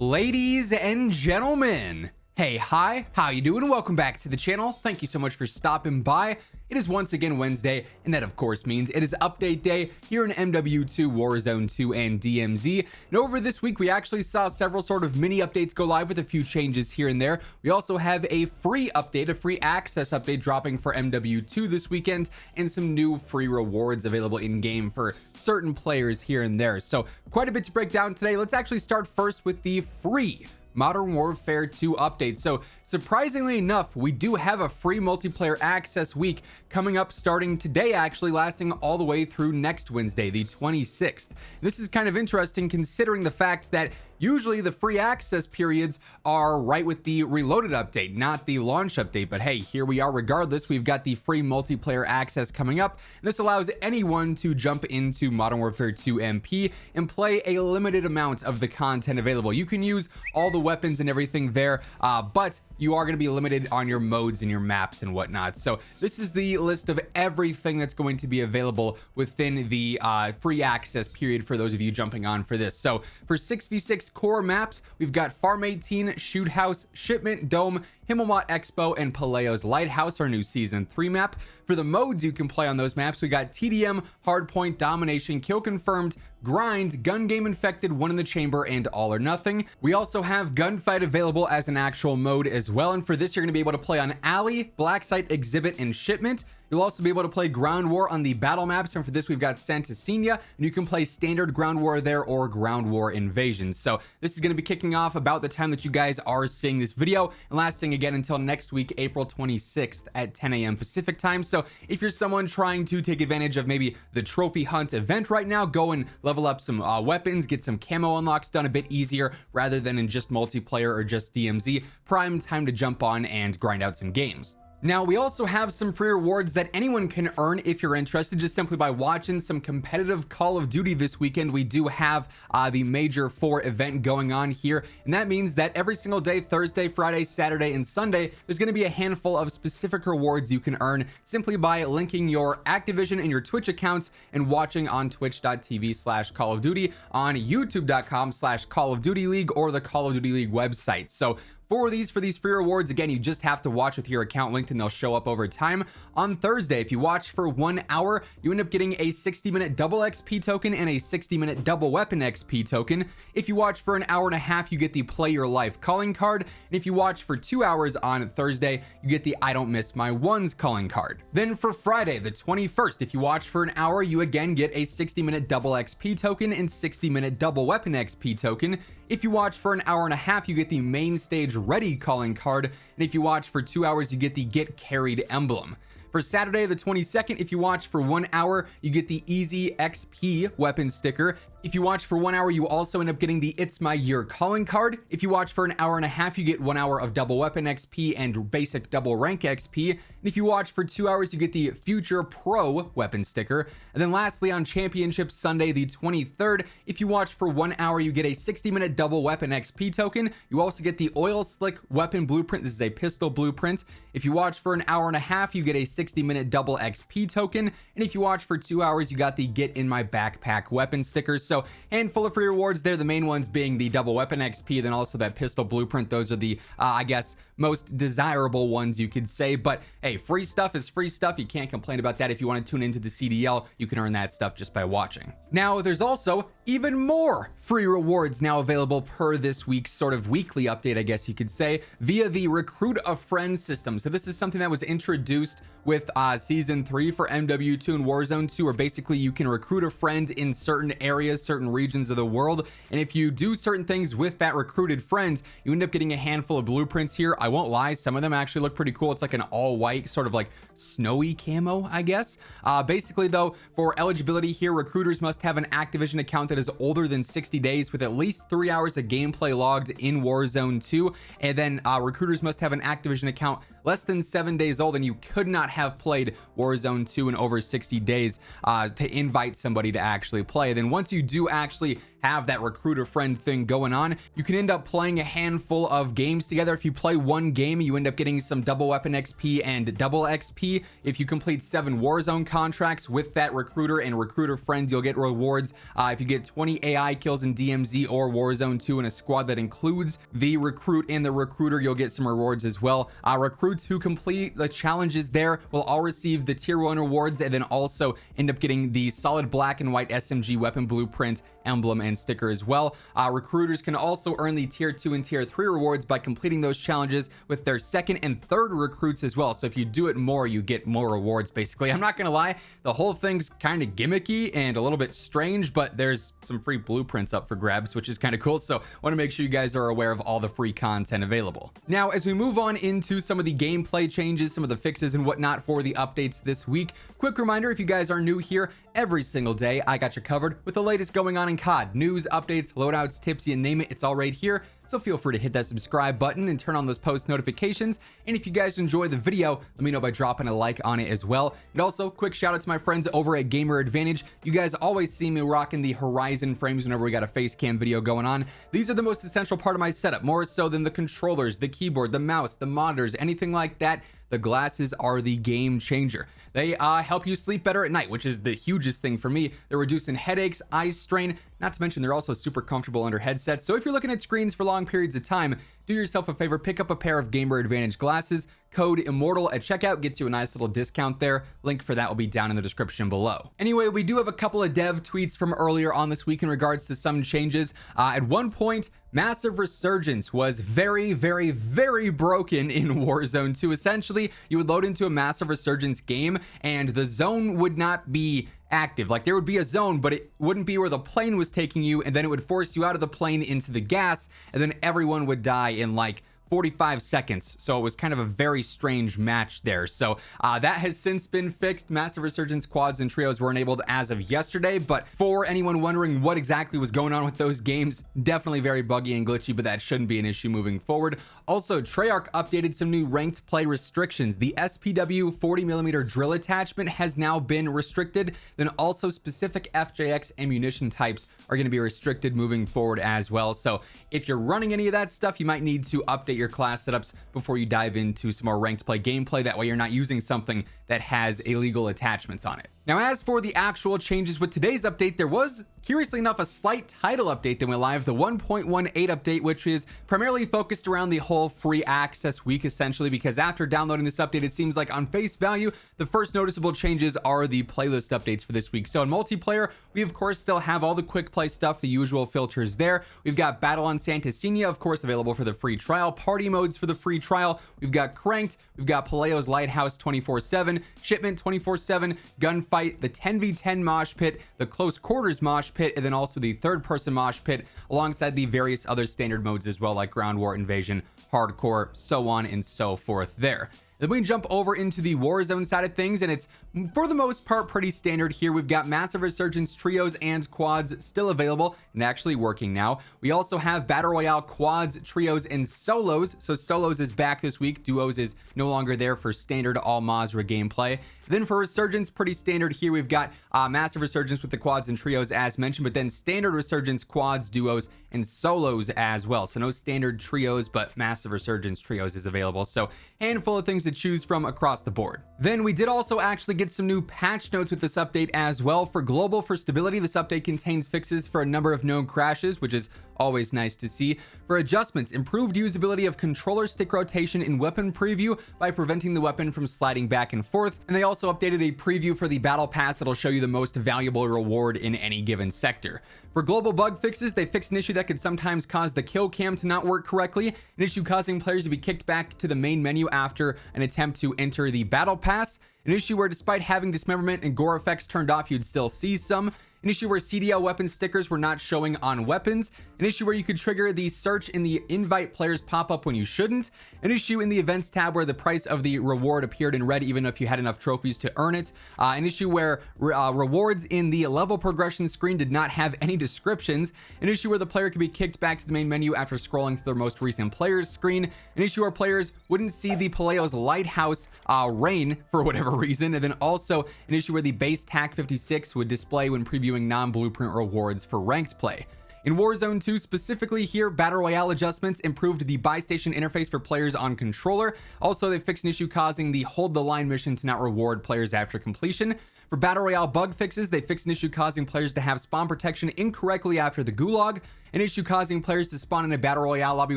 Ladies and gentlemen, hey, hi, how you doing? Welcome back to the channel. Thank you so much for stopping by. It is once again Wednesday, and that of course means it is update day here in MW2, Warzone 2, and DMZ. And over this week, we actually saw several sort of mini updates go live with a few changes here and there. We also have a free update, a free access update dropping for MW2 this weekend, and some new free rewards available in-game for certain players here and there. So quite a bit to break down today. Let's actually start first with the free Modern Warfare 2 update. So surprisingly enough, we do have a free multiplayer access week coming up starting today, actually lasting all the way through next Wednesday, the 26th. This is kind of interesting considering the fact that usually the free access periods are right with the reloaded update, not the launch update. But hey, here we are regardless. We've got the free multiplayer access coming up. This allows anyone to jump into Modern Warfare 2 MP and play a limited amount of the content available. You can use all the weapons and everything there, but you are going to be limited on your modes and your maps and whatnot. So this is the list of everything that's going to be available within the free access period for those of you jumping on for this. So for 6v6 core maps, we've got Farm 18, Shoot House, Shipment, Dome, Himmelmatt Expo, and Paleo's Lighthouse, our new Season 3 map. For the modes you can play on those maps, we got TDM, Hardpoint, Domination, Kill Confirmed, Grind, Gun Game Infected, One in the Chamber, and All or Nothing. We also have Gunfight available as an actual mode as well, and for this you're going to be able to play on Alley, Black Site, Exhibit, and Shipment. You'll also be able to play Ground War on the battle maps, and for this we've got Santa Senia, and you can play standard Ground War there or Ground War Invasions. So this is going to be kicking off about the time that you guys are seeing this video and lasting again until next week, April 26th at 10 a.m. Pacific time. So if you're someone trying to take advantage of maybe the trophy hunt event right now, go and level up some weapons, get some camo unlocks done a bit easier rather than in just multiplayer or just DMZ, prime time to jump on and grind out some games. Now, we also have some free rewards that anyone can earn if you're interested, just simply by watching some competitive Call of Duty this weekend. We do have the Major 4 event going on here, and that means that every single day, Thursday, Friday, Saturday, and Sunday, there's going to be a handful of specific rewards you can earn simply by linking your Activision and your Twitch accounts and watching on twitch.tv/Call of Duty, on youtube.com/Call of Duty League, or the Call of Duty League website. So for these free rewards, again, you just have to watch with your account linked and they'll show up over time. On Thursday, if you watch for 1 hour, you end up getting a 60-minute double XP token and a 60-minute double weapon XP token. If you watch for an hour and a half, you get the Play Your Life calling card. And if you watch for 2 hours on Thursday, you get the I Don't Miss My Ones calling card. Then for Friday, the 21st, if you watch for an hour, you again get a 60-minute double XP token and 60-minute double weapon XP token. If you watch for an hour and a half, you get the Main Stage Ready calling card, and if you watch for 2 hours, you get the Get Carried emblem. For Saturday the 22nd, if you watch for 1 hour, you get the Easy XP weapon sticker. If you watch for 1 hour, you also end up getting the It's My Year calling card. If you watch for an hour and a half, you get 1 hour of double weapon XP and basic double rank XP. And if you watch for 2 hours, you get the Future Pro weapon sticker. And then lastly, on Championship Sunday the 23rd, if you watch for 1 hour, you get a 60-minute double weapon XP token. You also get the Oil Slick weapon blueprint. This is a pistol blueprint. If you watch for an hour and a half, you get a 60-minute double XP token. And if you watch for 2 hours, you got the Get in My Backpack weapon stickers. So handful of free rewards there, the main ones being the double weapon XP, then also that pistol blueprint. Those are the I guess most desirable ones you could say. But hey, free stuff is free stuff. You can't complain about that. If you want to tune into the CDL, you can earn that stuff just by watching. Now there's also even more free rewards now available per this week's sort of weekly update, I guess you could say, via the Recruit a Friend system. So this is something that was introduced with Season 3 for MW2 and Warzone 2, where basically you can recruit a friend in certain areas, certain regions of the world. And if you do certain things with that recruited friend, you end up getting a handful of blueprints here. I won't lie, some of them actually look pretty cool. It's like an all white sort of like snowy camo, I guess. Basically though, for eligibility here, recruiters must have an Activision account that is older than 60 days with at least 3 hours of gameplay logged in Warzone 2. And then recruiters must have an Activision account less than 7 days old and you could not have played Warzone 2 in over 60 days to invite somebody to actually play, then once you do actually have that recruiter friend thing going on, you can end up playing a handful of games together. If you play one game, you end up getting some double weapon XP and double XP. If you complete 7 Warzone contracts with that recruiter and recruiter friends, you'll get rewards. If you get 20 AI kills in DMZ or Warzone 2 in a squad that includes the recruit and the recruiter, you'll get some rewards as well. Recruits who complete the challenges there will all receive the tier 1 rewards and then also end up getting the solid black and white SMG weapon blueprint, emblem, and sticker as well. Recruiters can also earn the tier 2 and tier 3 rewards by completing those challenges with their second and third recruits as well. So if you do it more, you get more rewards basically. I'm not gonna lie, the whole thing's kind of gimmicky and a little bit strange, but there's some free blueprints up for grabs, which is kind of cool. So want to make sure you guys are aware of all the free content available. Now, as we move on into some of the gameplay changes, some of the fixes and whatnot for the updates this week, quick reminder, if you guys are new here, every single day I got you covered with the latest going on in COD. News, updates, loadouts, tips, you name it, it's all right here. So feel free to hit that subscribe button and turn on those post notifications. And if you guys enjoy the video, let me know by dropping a like on it as well. And also, quick shout out to my friends over at Gamer Advantage. You guys always see me rocking the Horizon frames whenever we got a face cam video going on. These are the most essential part of my setup, more so than the controllers, the keyboard, the mouse, the monitors, anything like that. The glasses are the game changer. They help you sleep better at night, which is the hugest thing for me. They're reducing headaches, eye strain, not to mention they're also super comfortable under headsets. So if you're looking at screens for long periods of time, do yourself a favor, pick up a pair of Gamer Advantage glasses. Code WhosImmortal at checkout gets you a nice little discount there. Link for that will be down in the description below. Anyway, we do have a couple of dev tweets from earlier on this week in regards to some changes. At one point, Massive Resurgence was very, very, very broken in Warzone 2. Essentially, you would load into a Massive Resurgence game and the zone would not be active. Like, there would be a zone, but it wouldn't be where the plane was taking you, and then it would force you out of the plane into the gas, and then everyone would die in like 45 seconds. So it was kind of a very strange match there. So that has since been fixed. Massive Resurgence quads and trios were enabled as of yesterday, but for anyone wondering what exactly was going on with those games, definitely very buggy and glitchy, but that shouldn't be an issue moving forward. Also, Treyarch updated some new ranked play restrictions. The SPW 40mm drill attachment has now been restricted. Then also specific FJX ammunition types are going to be restricted moving forward as well. So if you're running any of that stuff, you might need to update your class setups before you dive into some more ranked play gameplay. That way you're not using something that has illegal attachments on it. Now, as for the actual changes with today's update, there was, curiously enough, a slight title update that went live, the 1.18 update, which is primarily focused around the whole free access week, essentially, because after downloading this update, it seems like on face value, the first noticeable changes are the playlist updates for this week. So in multiplayer, we of course still have all the quick play stuff, the usual filters there. We've got Battle on Santa Senia, of course, available for the free trial, party modes for the free trial. We've got Cranked, we've got Paleo's Lighthouse 24/7, Shipment 24/7, Gunfight, the 10v10 mosh pit, the close quarters mosh pit, and then also the third person mosh pit, alongside the various other standard modes as well, like Ground War, Invasion, Hardcore, so on and so forth there. Then we jump over into the Warzone side of things, and it's for the most part pretty standard here. We've got Massive Resurgence trios and quads still available and actually working now. We also have Battle Royale quads, trios, and solos. So solos is back this week. Duos is no longer there for standard all Mazra gameplay. Then for Resurgence, pretty standard here. We've got Massive Resurgence with the quads and trios as mentioned, but then standard Resurgence quads, duos, and solos as well. So no standard trios, but Massive Resurgence trios is available. So handful of things to choose from across the board. Then we did also actually get some new patch notes with this update as well. For global, for stability, this update contains fixes for a number of known crashes, which is always nice to see. For adjustments, improved usability of controller stick rotation in weapon preview by preventing the weapon from sliding back and forth. And they also updated a preview for the battle pass that'll show you the most valuable reward in any given sector. For global bug fixes, they fixed an issue that could sometimes cause the kill cam to not work correctly, an issue causing players to be kicked back to the main menu after an attempt to enter the battle pass, an issue where despite having dismemberment and gore effects turned off, you'd still see some, an issue where CDL weapon stickers were not showing on weapons, an issue where you could trigger the search in the invite players pop-up when you shouldn't, an issue in the events tab where the price of the reward appeared in red even if you had enough trophies to earn it, an issue where rewards in the level progression screen did not have any descriptions, an issue where the player could be kicked back to the main menu after scrolling through their most recent players screen, an issue where players wouldn't see the Paleo's lighthouse rain for whatever reason, and then also an issue where the base TAC 56 would display when previewing non-blueprint rewards for ranked play. In Warzone 2 specifically here, Battle Royale adjustments improved the buy station interface for players on controller. Also, they fixed an issue causing the hold the line mission to not reward players after completion. For Battle Royale bug fixes, they fixed an issue causing players to have spawn protection incorrectly after the gulag, an issue causing players to spawn in a Battle Royale lobby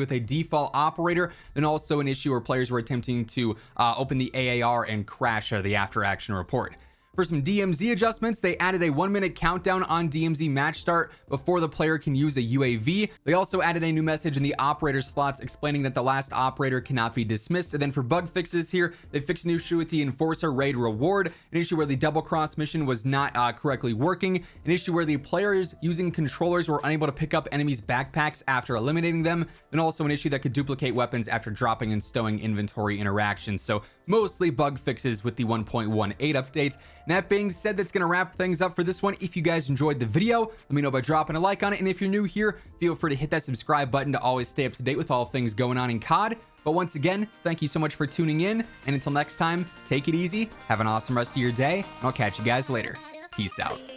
with a default operator, then also an issue where players were attempting to open the AAR and crash the after action report. For some DMZ adjustments, they added a 1-minute countdown on DMZ match start before the player can use a UAV. They also added a new message in the operator slots explaining that the last operator cannot be dismissed. And then for bug fixes here, they fixed an issue with the Enforcer raid reward, an issue where the double cross mission was not correctly working, an issue where the players using controllers were unable to pick up enemies' backpacks after eliminating them, and also an issue that could duplicate weapons after dropping and stowing inventory interactions. So mostly bug fixes with the 1.18 update. And that being said, that's going to wrap things up for this one. If you guys enjoyed the video, let me know by dropping a like on it. And if you're new here, feel free to hit that subscribe button to always stay up to date with all things going on in COD. But once again, thank you so much for tuning in. And until next time, take it easy, have an awesome rest of your day, and I'll catch you guys later. Peace out.